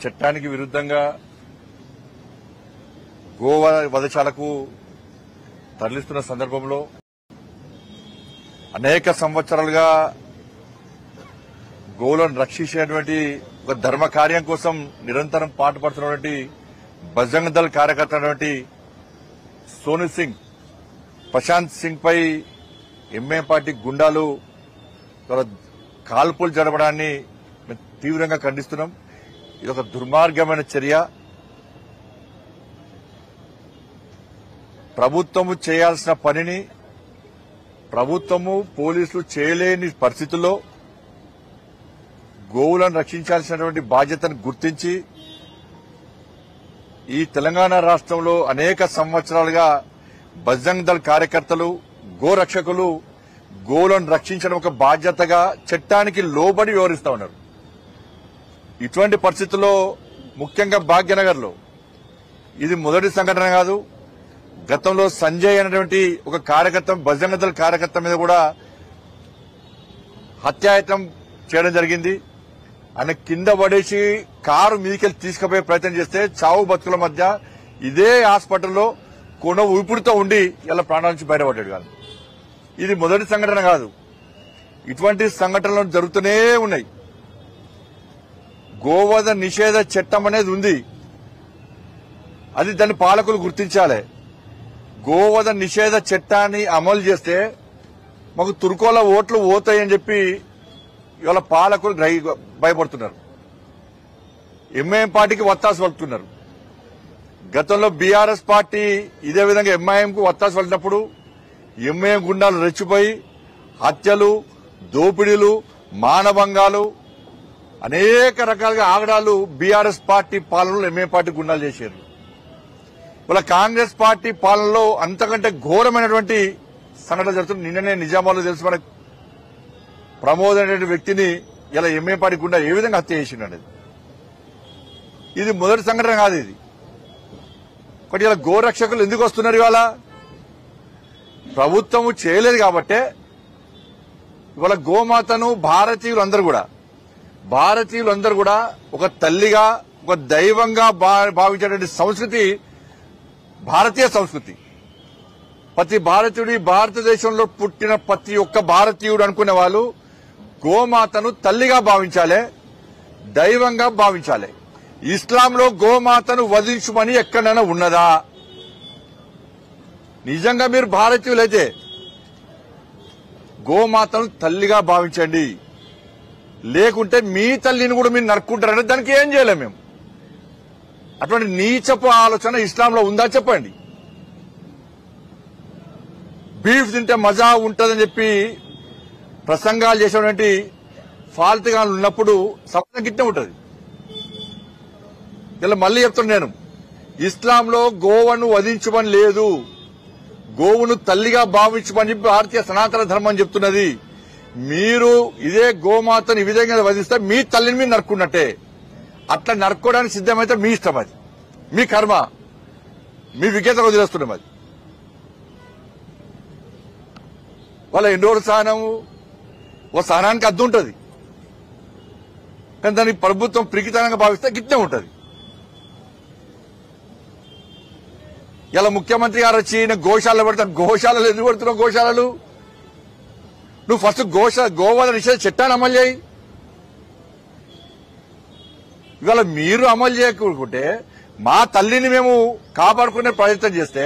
చట్టానికి విరుద్ధంగా గో వధశాలకు తరలిస్తున్న సందర్భంలో అనేక సంవత్సరాలుగా గోవులను రక్షించేటువంటి ఒక ధర్మ కార్యం కోసం నిరంతరం పాటుపడుతున్నటువంటి బజరంగ్ దళ్ కార్యకర్త అయినటువంటి సోను సింగ్ ప్రశాంత్ సింగ్ పై ఎంఐఎం పార్టీ గుండాలు కాల్పులు జరపడాన్ని మేము తీవ్రంగా ఖండిస్తున్నాం. ఇది ఒక దుర్మార్గమైన చర్య. ప్రభుత్వము చేయాల్సిన పనిని ప్రభుత్వము పోలీసులు చేయలేని పరిస్థితుల్లో గోవులను రక్షించాల్సినటువంటి బాధ్యతను గుర్తించి ఈ తెలంగాణ రాష్ట్రంలో అనేక సంవత్సరాలుగా బజరంగ్ దళ్ కార్యకర్తలు గోరక్షకులు గోవులను రక్షించడం ఒక బాధ్యతగా చట్టానికి లోబడి వ్యవహరిస్తా ఉన్నారు. ఇటువంటి పరిస్థితుల్లో ముఖ్యంగా భాగ్యనగర్ లో ఇది మొదటి సంఘటన కాదు. గతంలో సంజయ్ అనేటువంటి ఒక కార్యకర్త బజరంగ్ దళ్ కార్యకర్త మీద కూడా హత్యాయత్నం చేయడం జరిగింది. ఆయన కింద పడేసి కారు మీదికెళ్లి తీసుకుపోయే ప్రయత్నం చేస్తే చావు బతుకుల మధ్య ఇదే హాస్పిటల్లో కొన ఊపిరితో ఉండి ఇలా ప్రాణాల నుంచి బయటపడ్డాడు. కాదు ఇది మొదటి సంఘటన కాదు. ఇటువంటి సంఘటనలు జరుగుతూనే ఉన్నాయి. గోవధ నిషేధ చట్టం అనేది ఉంది. అది దాన్ని పాలకులు గుర్తించాలి. గోవధ నిషేధ చట్టాన్ని అమలు చేస్తే మాకు తుర్కోల ఓట్లు పోతాయని చెప్పి ఇవాళ పాలకులు భయపడుతున్నారు. ఎంఐఎం పార్టీకి వత్తాసు పలుకుతున్నారు. గతంలో బీఆర్ఎస్ పార్టీ ఇదే విధంగా ఎంఐఎంకు వత్తాసు పలికినప్పుడు ఎంఐఎం గుండాలు రెచ్చిపోయి హత్యలు, దోపిడీలు, మానభంగాలు, అనేక రకాలుగా ఆగడాలు బీఆర్ఎస్ పార్టీ పాలనలో ఎంఐఎం పార్టీ గుండాలు చేశారు. ఇవాళ కాంగ్రెస్ పార్టీ పాలనలో అంతకంటే ఘోరమైనటువంటి సంఘటన జరుగుతుంది. నిన్ననే నిజామాబాద్లో తెలుసు మనకు ప్రమోద్ అనేటువంటి వ్యక్తిని ఇలా ఎంఐఎం పార్టీ గుండా ఏ విధంగా హత్య చేసిండు. ఇది మొదటి సంఘటన కాదు. ఇది ఒకటి. ఇలా గోరక్షకులు ఎందుకు వస్తున్నారు? ఇవాళ ప్రభుత్వము చేయలేదు కాబట్టే ఇవాళ గోమాతను భారతీయులందరూ కూడా ఒక తల్లిగా, ఒక దైవంగా భావించేటువంటి సంస్కృతి భారతీయ సంస్కృతి. ప్రతి భారతీయుడి, భారతదేశంలో పుట్టిన ప్రతి ఒక్క భారతీయుడు అనుకునే వాళ్ళు గోమాతను తల్లిగా భావించాలి, దైవంగా భావించాలి. ఇస్లాంలో గోమాతను వధించుమని ఎక్కడైనా ఉన్నదా? నిజంగా మీరు భారతీయులైతే గోమాతను తల్లిగా భావించండి. లేకుంటే మీ తల్లిని కూడా మీరు నరుక్కుంటారంటే దానికి ఏం చేయలేం మేము. అటువంటి నీచపు ఆలోచన ఇస్లాంలో ఉందా చెప్పండి. బీఫ్ తింటే మజా ఉంటుందని చెప్పి ప్రసంగాలు చేసేటువంటి ఫాల్తుగాలు ఉన్నప్పుడు సమాజం గిట్టే ఉంటుంది. ఇలా మళ్ళీ చెప్తున్నా నేను, ఇస్లాంలో గోవును వధించమని లేదు, గోవును తల్లిగా భావించమని భారతీయ సనాతన ధర్మం చెప్తున్నది. మీరు ఇదే గోమాతను ఈ విధంగా వధిస్తే మీ తల్లిని మీరు నరుక్కున్నట్టే. అట్లా నరుక్కోవడానికి సిద్ధమైతే మీ ఇష్టం, అది మీ కర్మ, మీ విజ్ఞత వదిలేస్తున్నాం. అది వాళ్ళ ఎన్ని రోజుల సహనము, ఓ సహనానికి అద్దు ఉంటుంది. కానీ దాన్ని ప్రభుత్వం పిరికితనంగా భావిస్తే గిట్టే ఉంటుంది. ఇలా ముఖ్యమంత్రి గారు వచ్చి గోశాలలో పెడతాను. గోశాలలు ఎందుకు పెడుతున్నావు? గోశాలలు నువ్వు ఫస్ట్ గోవధ నిషేధ చట్టాన్ని అమలు చేయి. ఇవాళ మీరు అమలు చేయకుంటే మా తల్లిని మేము కాపాడుకునే ప్రయత్నం చేస్తే,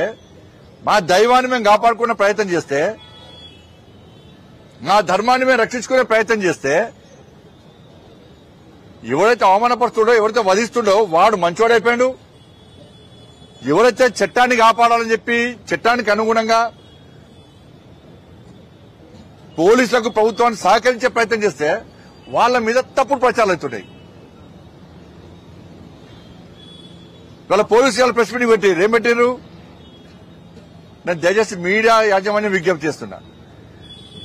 మా దైవాన్ని మేము కాపాడుకునే ప్రయత్నం చేస్తే, నా ధర్మాన్ని మేము రక్షించుకునే ప్రయత్నం చేస్తే, ఎవరైతే అవమానపరుస్తుండో, ఎవరైతే వధిస్తుండో వాడు మంచోడైపోయాడు. ఎవరైతే చట్టాన్ని కాపాడాలని చెప్పి చట్టానికి అనుగుణంగా పోలీసులకు, ప్రభుత్వాన్ని సహకరించే ప్రయత్నం చేస్తే వాళ్ళ మీద తప్పుడు ప్రచారాలు అవుతుంటాయి. వాళ్ళ పోలీసు వాళ్ళు ప్రెస్ మీటింగ్ పెట్టారు. ఏం పెట్టారు? నేను దయచేసి మీడియా యాజమాన్యం విజ్ఞప్తి చేస్తున్నా,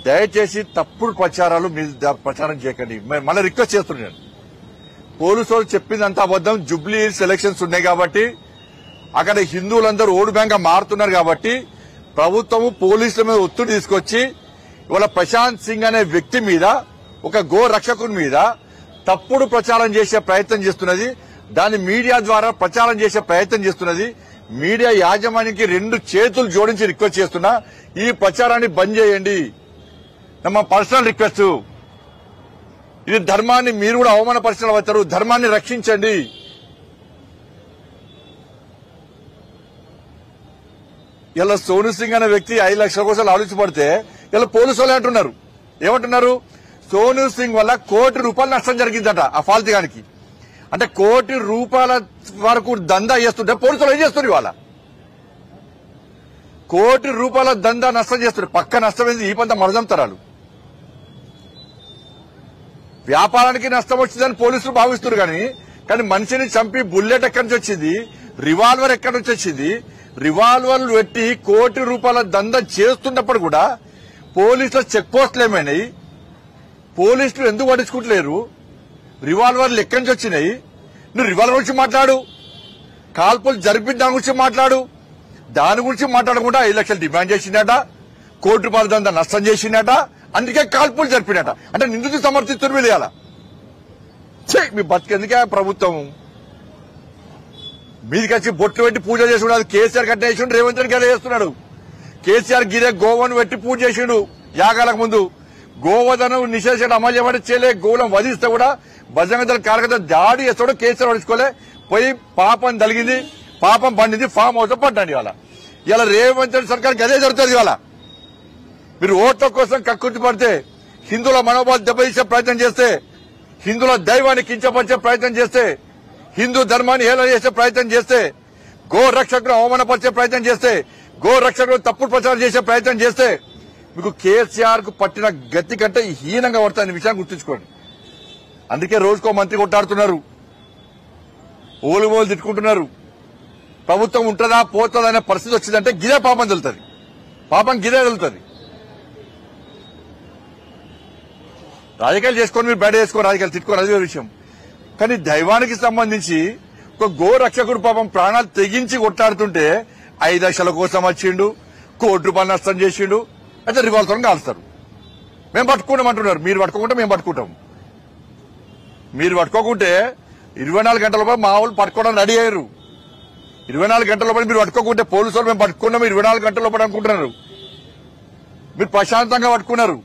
దయచేసి తప్పుడు ప్రచారాలు మీరు ప్రచారం చేయకండి. మళ్ళీ రిక్వెస్ట్ చేస్తున్నాను. పోలీసు వాళ్ళు చెప్పిందంతా అబద్దం. జూబ్లీ హిల్స్ ఎలక్షన్స్ ఉన్నాయి కాబట్టి అక్కడ హిందువులందరూ ఓటు బ్యాంక్ గా మారుతున్నారు కాబట్టి ప్రభుత్వము పోలీసుల మీద ఒత్తిడి తీసుకొచ్చి ఇవాళ ప్రశాంత్ సింగ్ అనే వ్యక్తి మీద, ఒక గో రక్షకుని మీద తప్పుడు ప్రచారం చేసే ప్రయత్నం చేస్తున్నది. దాన్ని మీడియా ద్వారా ప్రచారం చేసే ప్రయత్నం చేస్తున్నది. మీడియా యాజమాన్యానికి 2 చేతులు జోడించి రిక్వెస్ట్ చేస్తున్నా, ఈ ప్రచారాన్ని బంద్ చేయండి. మా పర్సనల్ రిక్వెస్ట్. ఇది ధర్మాన్ని మీరు కూడా అవమానపరిచిన అవుతారు. ధర్మాన్ని రక్షించండి. ఇలా సోను సింగ్ అనే వ్యక్తి 5 లక్షల కోసం ఆలోచించబడితే ఇలా పోలీసు వాళ్ళు అంటున్నారు, ఏమంటున్నారు? సోను సింగ్ వల్ల ₹1 కోటి నష్టం జరిగిందట ఆ ఫాల్తిగానికి. అంటే ₹1 కోటి వరకు దందా చేస్తుంటే పోలీసులు ఏం చేస్తున్నారు? ఇవాళ ₹1 కోటి దందా నష్టం చేస్తున్నారు. పక్క నష్టం ఏంది? ఈ పంత మరదంతరాలు. వ్యాపారానికి నష్టం వచ్చిందని పోలీసులు భావిస్తున్నారు. కానీ మనిషిని చంపి బుల్లెట్ ఎక్కడి నుంచి వచ్చింది? రివాల్వర్ ఎక్కడి నుంచి వచ్చింది? రివాల్వర్లు పెట్టి ₹1 కోటి దందా చేస్తున్నప్పుడు కూడా పోలీసుల చెక్ పోస్టులు ఏమైనాయి? పోలీసులు ఎందుకు పట్టించుకుంటలేరు? రివాల్వర్లు ఎక్కడి నుంచి వచ్చినాయి? నువ్వు రివాల్వర్ గురించి మాట్లాడు, కాల్పులు జరిపిన దాని గురించి మాట్లాడు. దాని గురించి మాట్లాడకుండా 5 లక్షలు డిమాండ్ చేసిందట, ₹1 కోటి దందా నష్టం చేసిందట, అందుకే కాల్పులు జరిపినట. అంటే నిందితులు సమర్థిస్తున్నారు మీరు. ఇలా మీ బతికెందుకే ప్రభుత్వం? మీదికి వచ్చి బొట్లు పెట్టి పూజ చేసుకున్నాడు. కేసీఆర్ కట్టేసిండు, రేవంత్ రెడ్డి గదే చేస్తున్నాడు. కేసీఆర్ గిదే గోవను పెట్టి పూజ చేసిండు యాగాలకు ముందు. గోవధను నిషేధించడం అమలు చేయబడి చేయలే. గోవులను వధిస్తే కూడా బజరంగ దళ కార్యకర్త దాడి చేస్తాడు. కేసీఆర్ పడుచుకోలే. పోయి పాపం తలిగింది, పాపం పండింది, ఫామ్ హౌస్ పడ్డాడు. ఇలా రేవంత్ రెడ్డి సర్కార్కి అదే జరుగుతుంది. ఇవాళ మీరు ఓట్ల కోసం కక్కుర్తి పడితే, హిందువుల మనోభావాలు దెబ్బతీసే ప్రయత్నం చేస్తే, హిందువుల దైవాన్ని కించపరిచే ప్రయత్నం చేస్తే, హిందూ ధర్మాన్ని హేళన చేసే ప్రయత్నం చేస్తే, గో రక్షకులు అవమానపరిచే ప్రయత్నం చేస్తే, గో రక్షకులు తప్పుడు ప్రచారం చేసే ప్రయత్నం చేస్తే మీకు కేసీఆర్ కు పట్టిన గతి కంటే హీనంగా పడుతుంది విషయాన్ని గుర్తుంచుకోండి. అందుకే రోజుకో మంత్రి కొట్టాడుతున్నారు, ఓలుమోలు తిట్టుకుంటున్నారు. ప్రభుత్వం ఉంటుందా పోతుందా అనే పరిస్థితి వచ్చిందంటే గిదే పాపం తెలుతుంది. పాపం గిదే తెలుతుంది. రాజకీయాలు చేసుకొని మీరు బయట చేసుకో, రాజకీయాలు తిట్టుకోరు, అదే విషయం. కానీ దైవానికి సంబంధించి ఒక గో రక్షకుడు పాపం ప్రాణాలు తెగించి కొట్టాడుతుంటే 5 లక్షల కోసం వచ్చిండు, ₹1 కోటి నష్టం చేసిండు, అయితే రివాల్వర్ని కాల్స్తారు. మేము పట్టుకుంటామంటున్నారు. మీరు పట్టుకోకుంటే మేము పట్టుకుంటాం. మీరు పట్టుకోకుంటే 24 గంటల లోపల మా వాళ్ళు పట్టుకోవడం రెడీ అయ్యారు. 24 గంటల లోపల మీరు పట్టుకోకుంటే పోలీసు వాళ్ళు మేము పట్టుకున్నాం 24 గంటల లోపల అనుకుంటున్నారు. మీరు ప్రశాంతంగా పట్టుకున్నారు.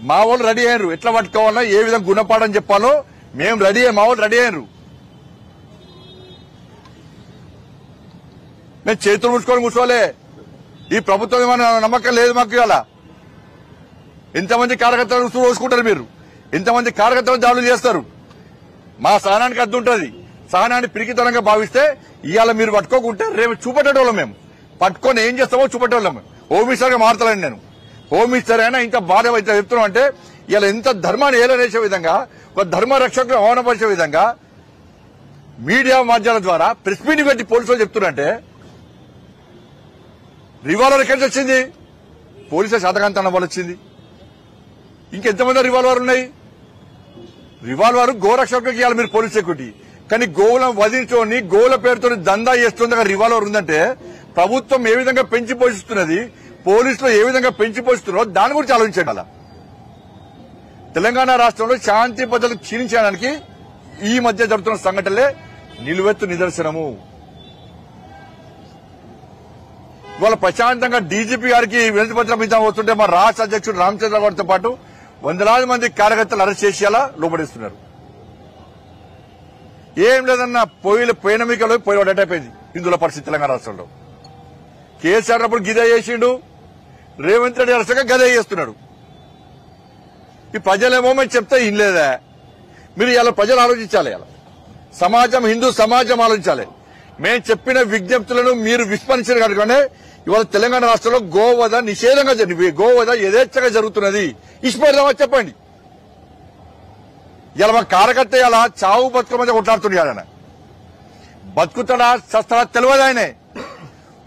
మా వాళ్ళు రెడీ అయ్యారు. ఎట్లా పట్టుకోవాలన్నా ఏ విధంగా గుణపాఠం చెప్పాలో మేము రెడీ అయ్యాం. మా వాళ్ళు రెడీ అయ్యారు. మేము చేతులు ముడుచుకొని కూర్చోలే. ఈ ప్రభుత్వం ఏమైనా నమ్మకం లేదు మాకు. ఇవాళ ఎంతమంది కార్యకర్తలు చూసుకుంటారు మీరు? ఎంతమంది కార్యకర్తలు దాడులు చేస్తారు? మా సహనానికి అద్దు ఉంటుంది. సహనాన్ని పిరికితనంగా భావిస్తే ఇవాళ మీరు పట్టుకోకుంటే రేపు చూపెట్టేటోళ్ళం. మేము పట్టుకొని ఏం చేస్తామో చూపెట్టేవాళ్ళం. హోమ్ మినిస్టర్గా మారుతానండి నేను. హోమ్ మినిస్టర్ అయినా ఇంత బాధ అయితే చెప్తున్నాం అంటే ఇలా ఎంత ధర్మాన్ని ఏలనేసే విధంగా, ఒక ధర్మ రక్షకులు అవమానపరిచే విధంగా మీడియా మాధ్యమాల ద్వారా ప్రెస్ మీటింగ్ పెట్టి పోలీసులు చెప్తున్నారంటే రివాల్వర్ ఎక్కడి నుంచి వచ్చింది? పోలీసుల శాతకాంతనం వల్ల వచ్చింది. ఇంకెంతమంది రివాల్వర్ ఉన్నాయి? రివాల్వర్ గోరక్షకుడికి ఇవ్వాలి మీరు పోలీస్ సెక్యూరిటీ. కానీ గోవులను వధించుకొని గోవుల పేరుతో దందా చేస్తుంది రివాల్వర్ ఉందంటే ప్రభుత్వం ఏ విధంగా పెంచి పోషిస్తున్నది, పోలీసులు ఏ విధంగా పెంచి పోషిస్తున్నారో దాని గురించి ఆలోచించండి. అలా తెలంగాణ రాష్ట్రంలో శాంతి భద్రతలు క్షీణించడానికి ఈ మధ్య జరుగుతున్న సంఘటనలే నిలువెత్తు నిదర్శనము. ఇవాళ ప్రశాంతంగా డీజీపీ గారికి వినతి పత్రం ఇద్దాం వస్తుంటే మా రాష్ట్ర అధ్యక్షుడు రామచంద్ర గౌడ్తో పాటు 100,000 మంది కార్యకర్తలు అరెస్ట్ చేసి అలా లోపడిస్తున్నారు. ఏం లేదన్న పోయిన మీకలో పోయి అటైపోయింది హిందువుల పరిస్థితి తెలంగాణ రాష్ట్రంలో. కేసీఆర్ అప్పుడు గిదే చేసిండు, రేవంత్ రెడ్డి అరెస్ట్గా గదే చేస్తున్నాడు. ఈ ప్రజలేమో మేము చెప్తే ఇన్లేదా? మీరు ఇలా ప్రజలు ఆలోచించాలి. ఇలా సమాజం, హిందూ సమాజం ఆలోచించాలి. మేము చెప్పిన విజ్ఞప్తులను మీరు విస్మరించారు కనుకనే ఇవాళ తెలంగాణ రాష్ట్రంలో గోవధ నిషేధంగా గోవధ యథేచ్ఛగా జరుగుతున్నది. ఇష్టపడదామా చెప్పండి. ఇలా మా కార్యకర్త ఇలా చావు బతుకు మధ్య కొట్లాడుతున్నాడు. ఆయన బతుకుతాడా చస్తాడా తెలియదు. ఆయనే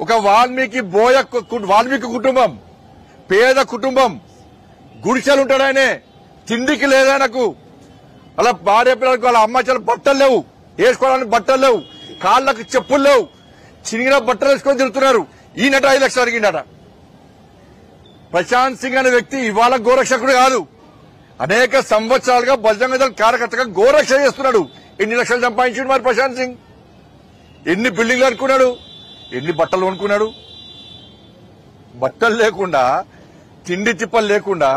ఒక వాల్మీకి కుటుంబం, పేద కుటుంబం, గుడిసెలు ఉంటాడు. ఆయనే తిండికి లేదాయనకు. అలా భార్య పిల్లలకు వాళ్ళ అమ్మ చాలా బట్టలు లేవు, వేసుకోవడానికి బట్టలు లేవు, కాళ్లకు చెప్పులు లేవు, చినిగిన బట్టలు వేసుకొని తిరుగుతున్నారు. ఈయనట 5 లక్షలు అడిగిండట. ప్రశాంత్ సింగ్ అనే వ్యక్తి ఇవాళ గోరక్షకుడు కాదు, అనేక సంవత్సరాలుగా బజరంగ దళ్ కార్యకర్తగా గోరక్ష చేస్తున్నాడు. ఎన్ని లక్షలు సంపాదించాడు మరి ప్రశాంత్ సింగ్? ఎన్ని బిల్డింగ్లు అనుకున్నాడు? ఎన్ని బట్టలు కొనుక్కున్నాడు? బట్టలు లేకుండా, తిండి తిప్పలు లేకుండా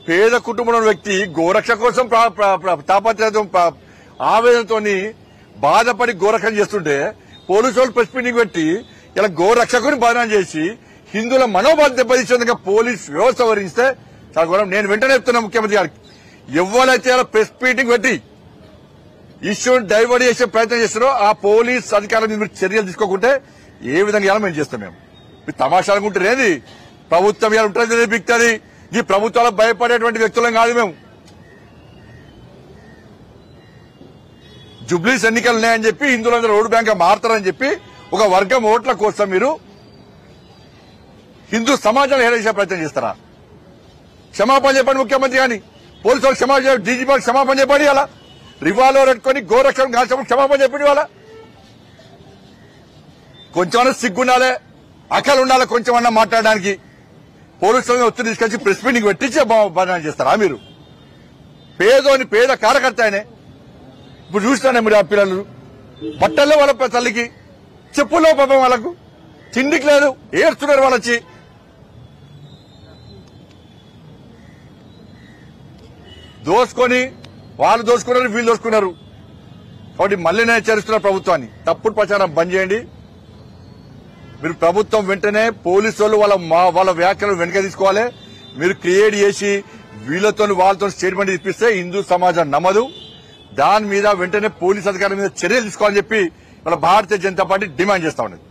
పేద కుటుంబంలో వ్యక్తి గోరక్ష కోసం తాపత్రయంతో ఆవేదనతో బాధపడి గోరక్షణ చేస్తుంటే పోలీసు వాళ్ళు ప్రెస్ మీటింగ్ పెట్టి ఇలా గోరక్షకుని బదనాం చేసి హిందువుల మనోభావం దెబ్బతీసేందుకు పోలీస్ వ్యవస్థ వహిస్తే చాలా ఘోరం. నేను వెంటనే చెప్తున్నా ముఖ్యమంత్రి గారికి, ఎవరైతే ఇలా ప్రెస్ మీటింగ్ పెట్టి ఇష్యూని డైవర్ట్ చేసే ప్రయత్నం చేస్తారో ఆ పోలీస్ అధికారుల మీద చర్యలు తీసుకోకుంటే ఏ విధంగా ఇలా మేము చేస్తాం. మేము తమాషా అనుకుంటారేది? ప్రభుత్వం ఇలా ఉంటుంది బిక్తుంది. ఈ ప్రభుత్వాలకు భయపడేటువంటి వ్యక్తులం కాదు మేము. జుబ్లీస్ ఎన్నికలు ఉన్నాయని చెప్పి హిందువులందరూ ఓటు బ్యాంక్ మారుతారని చెప్పి ఒక వర్గం ఓట్ల కోసం మీరు హిందూ సమాజాన్ని హేళించే ప్రయత్నం చేస్తారా? క్షమాపణ చెప్పండి ముఖ్యమంత్రి కానీ, పోలీసు వాళ్ళు క్షమాపణ, డీజీపీ క్షమాపణ చెప్పండి. అలా రివాల్వర్ పెట్టుకుని గోరక్షణ కాల్చినప్పుడు క్షమాపణ చెప్పండి. వాళ్ళ కొంచెమన్నా సిగ్గుండాలే, అక్కలు ఉండాలి కొంచెమన్నా మాట్లాడడానికి. పోలీసులను ఒత్తిడి తీసుకొచ్చి ప్రెస్ మీటింగ్ పెట్టించే బదనాం చేస్తారా మీరు? పేద కార్యకర్త ఆయనే. ఇప్పుడు చూస్తానే మీరు ఆ పిల్లలు బట్టల్లో వాళ్ళ తల్లికి, చెప్పుల్లో పాపం వాళ్ళకు తిండికి లేదు, ఏడుస్తున్నారు వాళ్ళొచ్చి. దోసుకొని వాళ్ళు దోసుకున్నారు, వీళ్ళు దోసుకున్నారు. కాబట్టి మళ్ళీ నేను హెచ్చరిస్తున్న ప్రభుత్వాన్ని, తప్పుడు ప్రచారం బంద్ చేయండి. మీరు ప్రభుత్వం వెంటనే పోలీసు వాళ్ళు వాళ్ళ వ్యాఖ్యలను వెనక తీసుకోవాలి. మీరు క్రియేట్ చేసి వీళ్ళతో వాళ్ళతో స్టేట్మెంట్ ఇప్పిస్తే హిందూ సమాజం నమ్మదు. దాని మీద వెంటనే పోలీస్ అధికారుల మీద చర్యలు తీసుకోవాలని చెప్పి వాళ్ళ భారతీయ జనతా పార్టీ డిమాండ్ చేస్తా ఉన్నది.